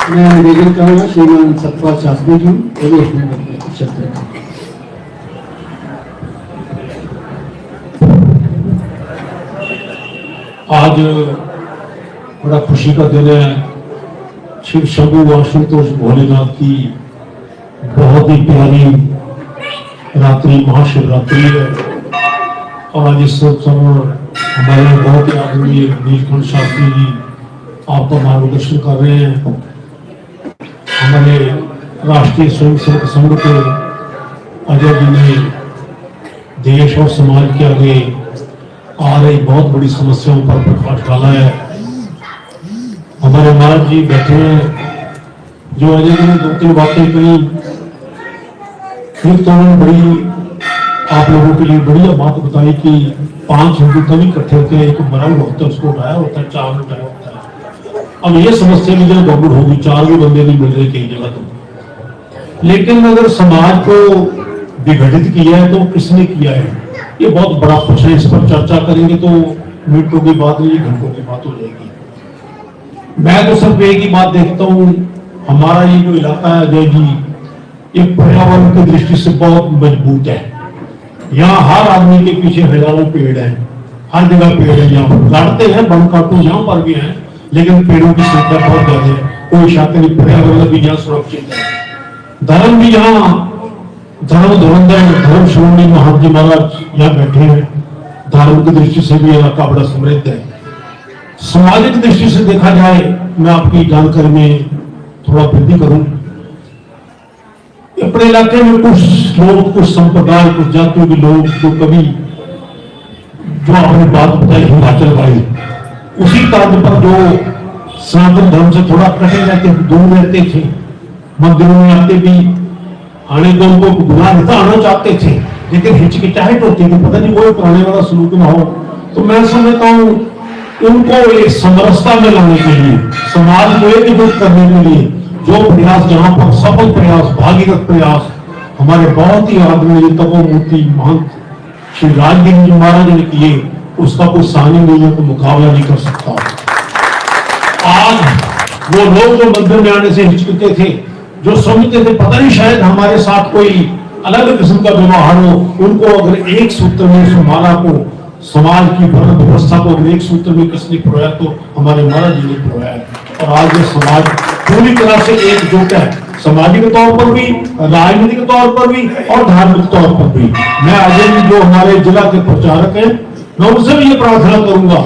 मैं निवेदन करूंगा श्रीमान सतपाल शास्त्री जी एक मिनट शब्द रखें। आज बड़ा खुशी का दिन है। शिव शंभु आशुतोष भोलेनाथ की बहुत ही प्यारी रात्रि महाशिवरात्रि है और आज इस समय हमारे बहुत ही आदरणीय नीलकंठ शास्त्री जी आपका मार्गदर्शन कर रहे हैं। हमारे राष्ट्रीय स्वयंसेवक संघ के अजय जी ने देश और समाज के आगे आ रही बहुत बड़ी समस्याओं पर प्रकाश डाला है। हमारे महाराज जी बैठे हैं जो अजय जी ने 2-3 बातें कही, एक तो उन्होंने बड़ी आप लोगों के लिए बढ़िया बात बताई कि 5 हिंदू तभी इकट्ठे होते हैं, एक मरा हुआ होता है उसको उठाया होता है, 4 उठाया होता है। अब ये समस्या भी जब गड़बड़ होगी, 4 भी बंदे नहीं मिल रहे कई जगह तो। लेकिन अगर समाज को विघटित किया है तो किसने किया है, ये बहुत बड़ा प्रश्न है। इस पर चर्चा करेंगे तो मिनटों की बात नहीं, घंटों की बात हो जाएगी। मैं तो सिर्फ एक ही बात देखता हूँ, हमारा ये जो इलाका है अजय जी, ये पर्यावरण की दृष्टि से बहुत मजबूत है। यहाँ हर आदमी के पीछे हजारों पेड़ हैं, हर जगह पेड़ है। यहाँ पर काटते हैं, वन काटू यहाँ पर भी है, लेकिन पेड़ों की संख्या बहुत ज्यादा है। कोई शक नहीं, पर्यावरण भी यहाँ सुरक्षित है। धर्म भी यहाँ धर्म धुरंधर धर्म श्रोमणी महाराज जी महाराज यहाँ बैठे हैं। धर्म की दृष्टि से भी इलाका बड़ा समृद्ध है। सामाजिक दृष्टि से देखा जाए, मैं आपकी जानकारी में थोड़ा वृद्धि करूं। अपने इलाके में कुछ लोग, कुछ संप्रदाय, कुछ जातियों के लोग जो कभी जो आपने बात बताई हिमाचल वाली, उसी तर्ज पर जो सनातन धर्म से थोड़ा कटे रहते, दूर रहते थे, मंदिरों में आते भी आने को उनको गुनाह नहीं था, आना चाहते थे, लेकिन हिचकिचाहट होती थी, पता नहीं कोई पुराने वाला सलूक ना हो। तो मैं समझता हूँ उनको एक समरसता में लाने के लिए, समाज को एकजुट करने के लिए जो प्रयास, जहां पर सफल प्रयास, भागीरथ प्रयास हमारे बहुत ही आदरणीय तपोमूर्ति महंत श्री राजगिरी जी महाराज ने किए, उसका कोई सानी नहीं है, तो मुकाबला नहीं कर सकता। आज वो लोग जो मंदिर में आने से हिचकते थे, जो समझते थे पता नहीं शायद हमारे साथ कोई अलग किस्म का व्यवहार हो, उनको अगर एक सूत्र में उस माला को, समाज की व्यवस्था को अगर एक सूत्र में किसने पिरोया तो हमारे महाराज जी ने पिरोया है। और आज ये समाज पूरी तरह से एकजुट है, सामाजिक तौर पर भी, राजनीतिक तौर पर भी और धार्मिक तौर पर भी। मैं आज जो हमारे जिला के प्रचारक हैं, मैं उनसे भी ये प्रार्थना करूंगा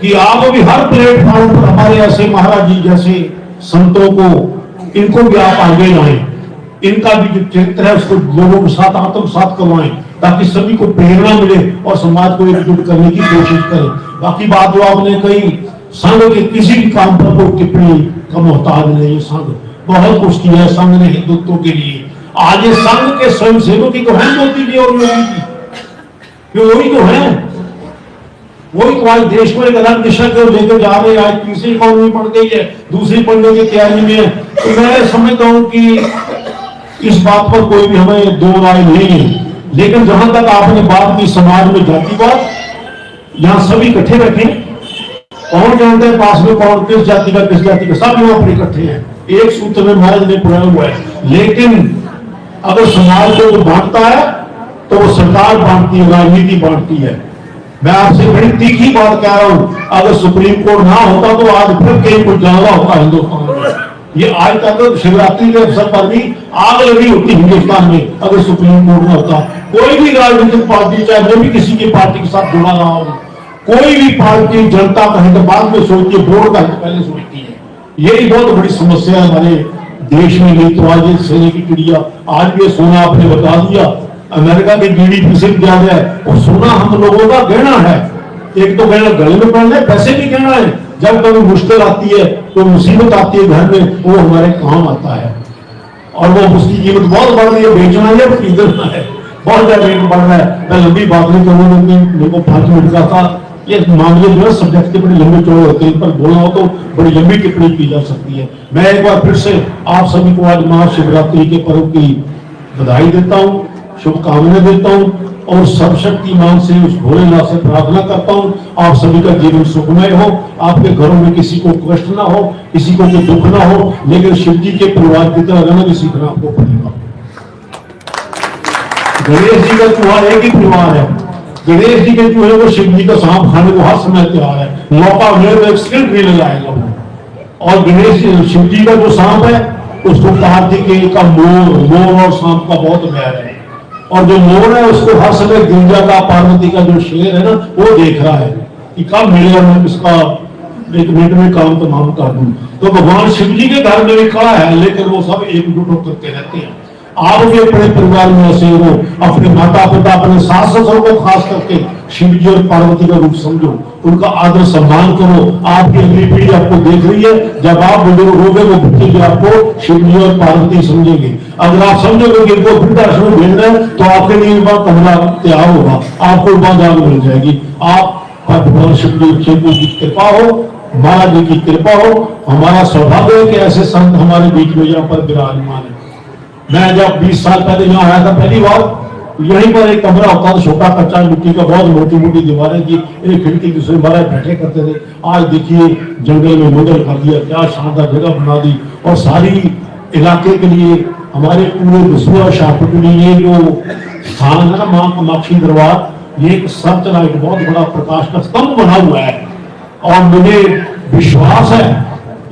कि आप अभी हर प्लेटफॉर्म पर हमारे ऐसे महाराज जी जैसे संतों को, इनको भी आप आगे लाएं, इनका भी जो चरित्र है उसको लोगों के साथ आत्मसात करवाएं, ताकि सभी को प्रेरणा मिले और समाज को एकजुट करने की कोशिश करें। बाकी बात जो आपने कही, संघ के किसी भी काम पर कोई टिप्पणी का मोहताज नहीं। संघ बहुत कुछ किया है संघ ने हिंदुत्व के लिए। आज ये संघ के स्वयंसेवक की तो है मोदी जी और योगी जी, वही तो है, वही तो आज देश को एक अलग दिशा को लेकर जा रहे हैं। आज तीसरी इकॉनमी बढ़ गई है, दूसरी पढ़ने की तैयारी में है। तो मैं समझता हूँ कि इस बात पर कोई भी हमें दो राय नहीं है। लेकिन जहां तक आपने बात की समाज में जातिवाद, यहाँ सभी इकट्ठे बैठे, कौन जानते हैं पास में कौन किस जाति का किस जाति का, सब यहाँ पर इकट्ठे हैं, एक सूत्र में महाराज ने पुराया हुआ है। लेकिन अगर समाज को बांटता है तो वो सरकार बांटती है, राजनीति बांटती है। मैं आपसे बड़ी तीखी बात कह रहा हूं, अगर सुप्रीम कोर्ट ना होता तो आज फिर कहीं कुछ ज्यादा होता हिंदुस्तान में। ये आज तक शिवरात्रि के अवसर पर भी आग लगी होती हिंदुस्तान में अगर सुप्रीम कोर्ट ना होता। कोई भी राजनीतिक पार्टी, चाहे जो भी किसी की पार्टी के साथ जुड़ा रहा हो, कोई भी पार्टी जनता का हित बाद में सोचती है, बोर्ड का हित पहले सोचती है। यही बहुत बड़ी समस्या है हमारे देश में। नहीं तो आज सोने की चिड़िया, आज भी सोना आपने बता दिया अमेरिका की जीडीपी से ज्यादा है, और सोना हम लोगों का गहना है। एक तो गहना गले में पड़ना है, पैसे भी गहना है। जब कभी मुश्किल आती है, कोई मुसीबत आती है घर में, वो हमारे काम आता है। और वो उसकी कीमत बहुत बढ़ रही है, बेचना है खरीदना है, बहुत ज्यादा रेट बढ़ रहा है। मैं लंबी बात नहीं करूंगा, मेरे को 5 मिनट का था। ये मामले जो है सब्जेक्ट के बड़े लंबे चौड़े होते हैं, इन पर बोलना हो तो बड़ी लंबी टिप्पणी की जा सकती है। मैं एक बार फिर से आप सभी को आज महाशिवरात्रि के पर्व की बधाई देता हूँ। शुभकामनाएं देता हूँ और सर्वशक्तिमान से उस भोलेनाथ से प्रार्थना करता हूँ आप सभी का जीवन सुखमय हो, आपके घरों में किसी को कष्ट ना हो, किसी को कोई दुख ना हो, लेकिन शिव जी के परिवार की तरह रहना भी सीखना आपको पड़ेगा। गणेश जी का चूहा एक ही परिवार है, गणेश जी के चूहे को शिव जी का सांप खाने को हर समय तैयार है, मौका मिले तो एक सेकंड नहीं लगाएगा वो। और गणेश शिव जी का जो सांप है उसको कार्तिकेय का मोर और सांप का बहुत बैर है, और जो मोर है उसको हर समय गिरजा का पार्वती का जो शेर है ना वो देख रहा है कि कब मिलेगा, मैं इसका एक मिनट में काम तमाम कर दूं। तो भगवान शिव जी के घर में भी खड़ा है, लेकिन वो सब एकजुट होकर के रहते हैं। आप भी अपने परिवार में ऐसे हो, अपने माता पिता अपने सास ससुर को खास करके शिव जी और पार्वती का रूप समझो, उनका आदर सम्मान करो। आपकी अगली पीढ़ी आपको देख रही है, जब आप बुजुर्ग हो गए वो बच्चे भी आपको शिव जी और पार्वती समझेंगे। अगर आप समझोगे कि इनको वृद्धाश्रम भेजना है तो आपके लिए एक बार कमरा तैयार होगा, आपको बाजार मिल जाएगी। आप पर भगवान शिव जी की कृपा हो, महाराज जी की कृपा हो। हमारा सौभाग्य है कि ऐसे संत हमारे बीच में यहाँ पर विराजमान है। मैं जब 20 साल पहले यहाँ आया था पहली बार, यहीं पर एक कमरा होता था छोटा कच्चा मिट्टी का, बहुत मोटी मोटी दीवारें थी, एक खिड़की दूसरे महाराज बैठे करते थे। आज देखिए जंगल में मंदिर कर दिया, क्या शानदार जगह बना दी। और सारी इलाके के लिए, हमारे पूरे विश्व शासक के लिए जो स्थान है ना माँ कामाक्षी दरबार, ये एक सर्च एक बहुत बड़ा प्रकाश का स्तंभ बना हुआ है। और मुझे विश्वास है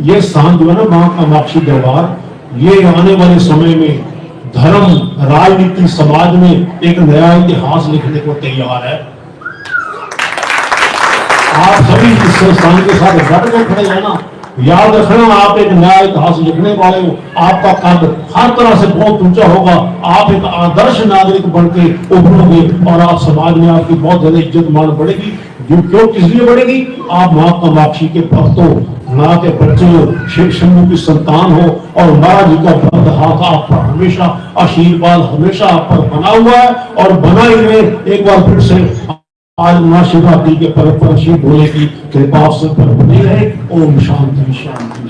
ये स्थान जो है ना माँ कामाक्षी दरबार, ये आने वाले समय में धर्म, राजनीति, समाज में एक नया इतिहास लिखने को तैयार है। आप सभी इस संस्थान के साथ डट कर खड़े रहना, याद रखना आप एक नया इतिहास लिखने वाले हो। आपका कद हर तरह से बहुत ऊंचा होगा, आप एक आदर्श नागरिक बन के उभरोगे और आप समाज में आपकी बहुत ज्यादा इज्जत मान बढ़ेगी। क्यों, किस लिए बढ़ेगी? आप माँ कामाक्षी के भक्त हो, माँ के बच्चे हो, शिव शंभू की संतान हो, और महाराज जी का बंद हाथ आप पर हमेशा, आशीर्वाद हमेशा आप पर बना हुआ है और बना ही रहे। एक बार फिर से आज महाशिवरात्रि के पर्व पर शिव भोले की कृपा आप सब पर बनी रहे। ओम शांति शांति।